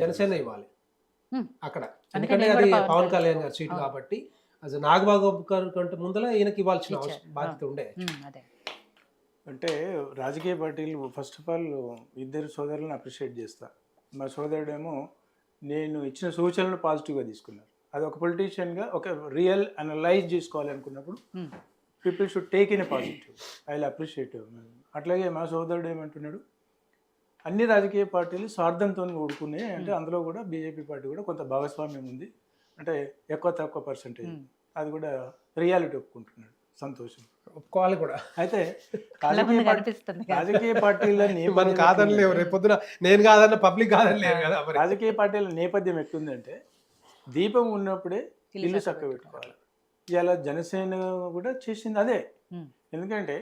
జనసేన ఇవ్వాలి హ్మ్. అక్కడ. అందుకే ఎందుకంటే నేను అది కూడా పవన్ పవన్ కళ్యాణ్ కళ్యాణ్ గారి సీట్ అవును. కాబట్టి అది నాగబాబు గారి కంటే ముందల ఈయనకి ఇవ్వాల్సిన ఇచ్చారు. బాధ్యత ఉండే. అదే. అంటే రాజకీయ పార్టీలు ఫస్ట్ ఆఫ్ ఆల్ ఇద్దరు సోదరులను అప్రిషియేట్ చేస్తా. మా సోదరుడేమో నేను ఇచ్చిన సూచనలు పాజిటివ్గా తీసుకున్నారు. అది ఒక పొలిటీషియన్గా ఒక రియల్ అనలైజ్ చేసుకోవాలనుకున్నప్పుడు హ్మ్. People should take in a positive. I will appreciate. అట్లాగే మా సోదరుడు ఏమంటున్నాడు, అన్ని రాజకీయ పార్టీలు స్వార్థంతో కూడుకునే, అంటే అందులో కూడా బీజేపీ పార్టీ కూడా కొంత భాగస్వామ్యం ఉంది, అంటే ఎక్కువ తక్కువ పర్సంటేజ్, అది కూడా రియాలిటీ ఒప్పుకుంటున్నాడు. సంతోషం, ఒప్పుకోవాలి కూడా. అయితే కళ్ళ ముందు కనిపిస్తుంది కదా. రాజకీయ పార్టీల మనం నేపథ్యం కాదనలేవు, రేపు పొద్దున నేను కాదన్న పబ్లిక్ కాదనలేరు కదా మరి. రాజకీయ పార్టీల నేపథ్యం ఎట్లుందంటే దీపం ఉన్నప్పుడే ఇల్లు చక్క పెట్టుకోవాలి. ఇలా జనసేన కూడా చేసింది అదే. హ్మ్. ఎందుకంటే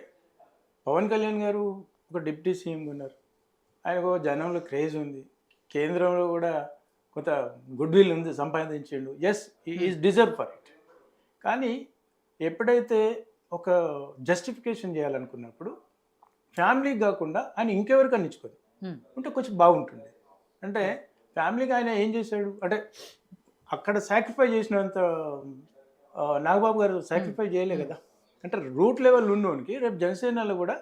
పవన్ కళ్యాణ్ గారు ఒక డిప్యూటీ సీఎంగా ఉన్నారు, ఆయనకు జనంలో క్రేజ్ ఉంది, కేంద్రంలో కూడా కొంత గుడ్ విల్ ఉంది, సంపాదించిండు. Yes, is deserve for it. కానీ ఎప్పుడైతే ఒక జస్టిఫికేషన్ చేయాలనుకున్నప్పుడు ఫ్యామిలీకి కాకుండా ఆయన ఇంకెవరికి ఇచ్చుకొని హ్మ్. ఉంటే కొంచెం బాగుంటుంది. అంటే ఫ్యామిలీకి ఆయన ఏం చేశాడు అంటే అక్కడ సాక్రిఫై చేసినంత నాగబాబు గారు సాక్రిఫై చేయలే కదా. అంటే రూట్ లెవెల్ ఉన్నోనికి రేపు జనసేనలో కూడా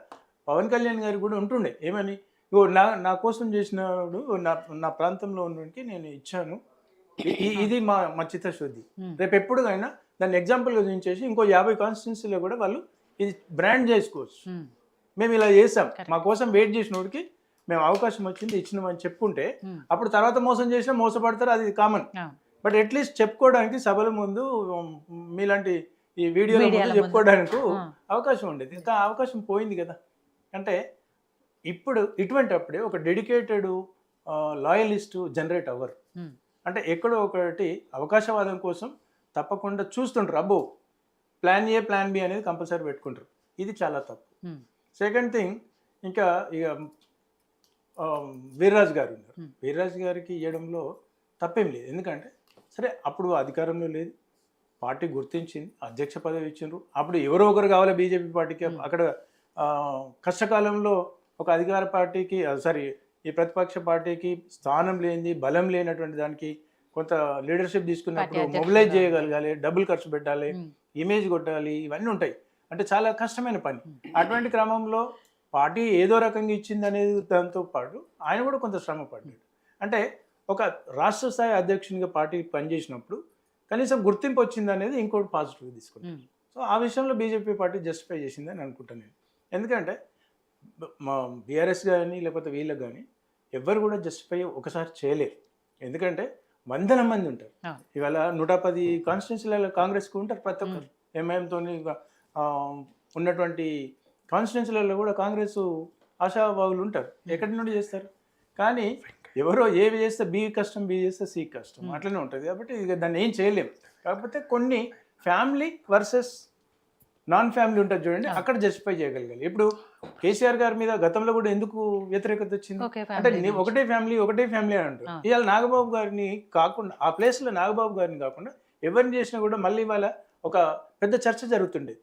పవన్ కళ్యాణ్ గారికి కూడా ఉంటుండే ఏమని, ఇగో నా కోసం చేసినాడు, నా ప్రాంతంలో ఉన్నోనికి నేను ఇచ్చాను, ఇది మా చిత్తశుద్ధి. రేపు ఎప్పుడుకైనా దాన్ని ఎగ్జాంపుల్గా చూపించేసి ఇంకో 50 కాన్స్టిట్యున్సీలో కూడా వాళ్ళు ఇది బ్రాండ్ చేసుకోవచ్చు. మేము ఇలా చేసాం, మా కోసం వెయిట్ చేసినోడికి మేము అవకాశం వచ్చింది ఇచ్చినామని చెప్పుకుంటే అప్పుడు తర్వాత మోసం చేసినా మోసపడతారు, అది కామన్. బట్ అట్లీస్ట్ చెప్పుకోవడానికి సభల ముందు మీలాంటి ఈ వీడియోల ముందు చెప్పుకోవడానికి అవకాశం ఉండేది. ఇంకా అవకాశం పోయింది కదా. అంటే ఇప్పుడు ఇటువంటి అప్పుడే ఒక డెడికేటెడ్ లాయలిస్ట్ జనరేట్ అవ్వరు. అంటే ఎక్కడో ఒకటి అవకాశవాదం కోసం తప్పకుండా చూస్తుంటారు, అబ్బో ప్లాన్ ఏ ప్లాన్ బి అనేది కంపల్సరీ పెట్టుకుంటారు. ఇది చాలా తప్పు. సెకండ్ థింగ్, ఇంకా ఇక వీర్రాజు గారు ఉన్నారు, వీర్రాజు గారికి ఇవ్వడంలో తప్పేం లేదు. ఎందుకంటే సరే అప్పుడు అధికారంలో లేదు, పార్టీ గుర్తించింది, అధ్యక్ష పదవి ఇచ్చిండ్రు, అప్పుడు ఎవరో ఒకరు కావాలి బీజేపీ పార్టీకి. అక్కడ కష్టకాలంలో ఒక అధికార పార్టీకి ఈ ప్రతిపక్ష పార్టీకి స్థానం లేనిది, బలం లేనటువంటి దానికి కొంత లీడర్షిప్ తీసుకున్నప్పుడు మొబిలైజ్ చేయగలగాలి, డబ్బులు ఖర్చు పెట్టాలి, ఇమేజ్ కొట్టాలి, ఇవన్నీ ఉంటాయి. అంటే చాలా కష్టమైన పని. అటువంటి క్రమంలో పార్టీ ఏదో రకంగా ఇచ్చింది అనేది దాంతో పాటు ఆయన కూడా కొంత శ్రమ పడ్డాడు. అంటే ఒక రాష్ట్ర స్థాయి అధ్యక్షునిగా పార్టీ పనిచేసినప్పుడు కనీసం గుర్తింపు వచ్చింది అనేది ఇంకోటి పాజిటివ్ తీసుకుంటాను. సో ఆ విషయంలో బీజేపీ పార్టీ జస్టిఫై చేసిందని అనుకుంటాను నేను. ఎందుకంటే మా బీఆర్ఎస్ కానీ లేకపోతే వీళ్ళకి కానీ ఎవరు కూడా జస్టిఫై ఒకసారి చేయలేరు. ఎందుకంటే వందల మంది ఉంటారు. ఇవాళ 110 కాన్స్టిట్యున్సీలలో కాంగ్రెస్కి ఉంటారు ప్రతి ఒక్కరు. ఎంఐఎంతో ఉన్నటువంటి కాన్స్టిట్యున్సీలలో కూడా కాంగ్రెస్ ఆశాభావులు ఉంటారు. ఎక్కడి నుండి చేస్తారు? కానీ ఎవరో ఏవి చేస్తే బి కష్టం, బి చేస్తే సి కష్టం, అట్లనే ఉంటుంది. కాబట్టి ఇక దాన్ని ఏం చేయలేము. కాకపోతే కొన్ని ఫ్యామిలీ వర్సెస్ నాన్ ఫ్యామిలీ ఉంటుంది చూడండి, అక్కడ జస్టిఫై చేయగలగాలి. ఇప్పుడు కేసీఆర్ గారి మీద గతంలో కూడా ఎందుకు వ్యతిరేకత వచ్చింది అంటే ఒకటే ఫ్యామిలీ అని అంటారు. ఇవాళ నాగబాబు గారిని కాకుండా ఆ ప్లేస్లో నాగబాబు గారిని కాకుండా ఎవరిని చేసినా కూడా మళ్ళీ ఇవాళ ఒక పెద్ద చర్చ జరుగుతుండేది.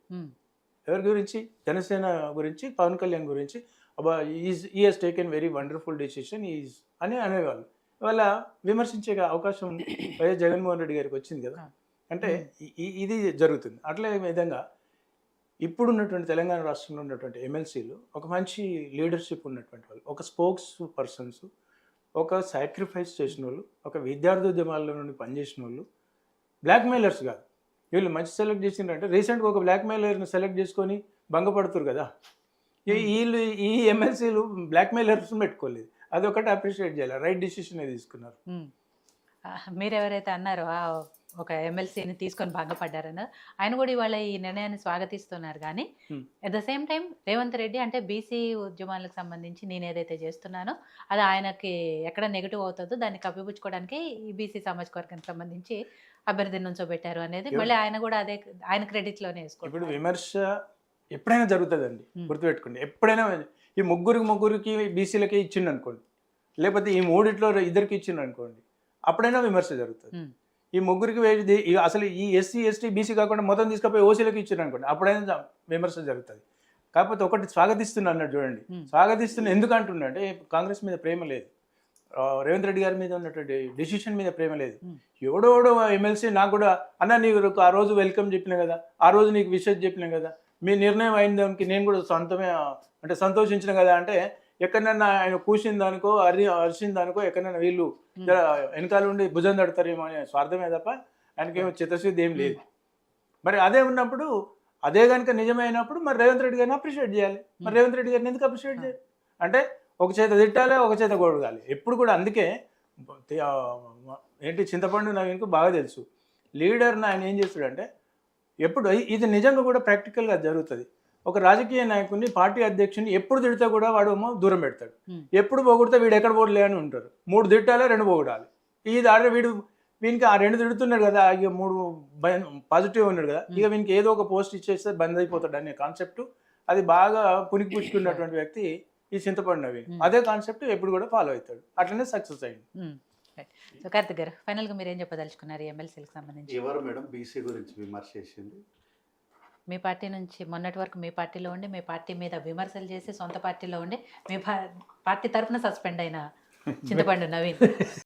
ఎవరి గురించి? జనసేన గురించి, పవన్ కళ్యాణ్ గురించి. అబ్బా ఈ he's taken very wonderful decision అని అనేవాళ్ళు. ఇవాళ విమర్శించే అవకాశం వైఎస్ జగన్మోహన్ రెడ్డి గారికి వచ్చింది కదా. అంటే ఇది జరుగుతుంది. అట్లే విధంగా ఇప్పుడున్నటువంటి తెలంగాణ రాష్ట్రంలో ఉన్నటువంటి ఎమ్మెల్సీలు ఒక మంచి లీడర్షిప్ ఉన్నటువంటి వాళ్ళు, ఒక స్పోక్స్ పర్సన్స్, ఒక సాక్రిఫైస్ చేసిన వాళ్ళు, ఒక విద్యార్థి నుండి పనిచేసిన వాళ్ళు, బ్లాక్మెయిలర్స్ కాదు. వీళ్ళు మంచి సెలెక్ట్ చేసిండ్రంటే రీసెంట్గా ఒక బ్లాక్మెయిలర్ని సెలెక్ట్ చేసుకొని భంగపడుతురు కదా. వీళ్ళు ఈ ఎమ్మెల్సీలు బ్లాక్మెయిలర్స్ పెట్టుకోలేదు, అది ఒకటి అప్రిషియేట్ చేయాలి. రైట్ డిసిషన్ తీసుకున్నారు. మీరు ఎవరైతే అన్నారో ఒక ఎమ్మెల్సీని తీసుకొని భంగపడ్డారని, ఆయన కూడా ఇవాళ ఈ నిర్ణయాన్ని స్వాగతిస్తున్నారు. కానీ at the same time Revanth Reddy అంటే బీసీ ఉద్యమాలకు సంబంధించి నేను ఏదైతే చేస్తున్నానో అది ఆయనకి ఎక్కడ నెగిటివ్ అవుతుందో దాన్ని కప్పిపుచ్చుకోవడానికి ఈ బీసీ సామాజిక వర్గానికి సంబంధించి అభ్యర్థిని నుంచోబెట్టారు అనేది మళ్ళీ ఆయన కూడా అదే ఆయన క్రెడిట్లోనే వేసుకోండి. ఇప్పుడు విమర్శ ఎప్పుడైనా జరుగుతుందండి, గుర్తుపెట్టుకోండి. ఎప్పుడైనా ఈ ముగ్గురికి బీసీలకే ఇచ్చిండు అనుకోండి, లేకపోతే ఈ మూడిట్లో ఇద్దరికి ఇచ్చిండు అనుకోండి, అప్పుడైనా విమర్శ జరుగుతుంది. ఈ ముగ్గురికి అసలు ఈ ఎస్సీ ఎస్టీ బీసీ కాకుండా మొత్తం తీసుకుపోయి ఓసీలకు ఇచ్చిండు అనుకోండి, అప్పుడైనా విమర్శ జరుగుతుంది. కాకపోతే ఒకటి స్వాగతిస్తున్నా అన్నాడు చూడండి, స్వాగతిస్తున్నా ఎందుకు అంటున్నా అంటే కాంగ్రెస్ మీద ప్రేమ లేదు. రేవంత్ రెడ్డి గారి మీద ఉన్నటువంటి డెసిషన్ మీద ప్రేమ లేదు. Hmm. ఎవడోడో ఎమ్మెల్సీ నాకు కూడా అన్న నీకు ఆ రోజు వెల్కమ్ చెప్పిన కదా, ఆ రోజు నీకు విషెస్ చెప్పిన కదా, మీ నిర్ణయం అయిన దానికి నేను కూడా సొంతమే అంటే సంతోషించిన కదా అంటే ఎక్కడన్నా ఆయన కూసిన దానికో అరిసిన దానికో ఎక్కడన్నా వీళ్ళు వెనకాల ఉండి భుజం తడతారేమో అనే స్వార్థమే తప్ప ఆయనకేమో చిత్తశుద్ధి ఏం లేదు. మరి అదే ఉన్నప్పుడు అదే కనుక నిజమైనప్పుడు మరి రేవంత్ రెడ్డి గారిని అప్రిషియేట్ చేయాలి. మరి రేవంత్ రెడ్డి గారిని ఎందుకు అప్రిషియేట్ చేయాలి అంటే ఒక చేత తిట్టాలి, ఒక చేత గొడగాలి ఎప్పుడు కూడా. అందుకే ఏంటి చింతపండు నవీన్కు బాగా తెలుసు లీడర్ని ఆయన ఏం చేస్తాడంటే ఎప్పుడు ఇది నిజంగా కూడా ప్రాక్టికల్గా జరుగుతుంది. ఒక రాజకీయ నాయకుడిని పార్టీ అధ్యక్షుని ఎప్పుడు తిడితే కూడా వాడు ఏమో దూరం పెడతాడు, ఎప్పుడు పోగొడితే వీడు ఎక్కడ పోలే అని ఉంటారు. 3 తిట్టాలి, 2 పోగొడాలి. ఇది ఆడ వీనికి ఆ 2 తిడుతున్నాడు కదా, ఇక 3 పాజిటివ్ ఉన్నాడు కదా, ఇక వీనికి ఏదో ఒక పోస్ట్ ఇచ్చేస్తే బంద్ అయిపోతాడు అనే కాన్సెప్ట్ అది బాగా పునికి పుచ్చుకున్నటువంటి వ్యక్తి ఈ చింతపండు నవీన్. అదే కాన్సెప్ట్ ఎప్పుడు కూడా ఫాలో అవుతాడు, అట్లనే సక్సెస్ అయింది. సో కార్తిక్ గారు ఫైనల్గా మీరు ఏం చెప్పదలుచుకున్నారు ఎమ్మెల్సీలకు సంబంధించి? ఎవరు మేడం బీసీ గురించి విమర్శ చేసింది? మీ పార్టీ నుంచి మొన్నటి వరకు మీ పార్టీలో ఉండి మీ పార్టీ మీద విమర్శలు చేసి సొంత పార్టీలో ఉండి మీ పార్టీ తరఫున సస్పెండ్ అయిన చింతపండు నవీన్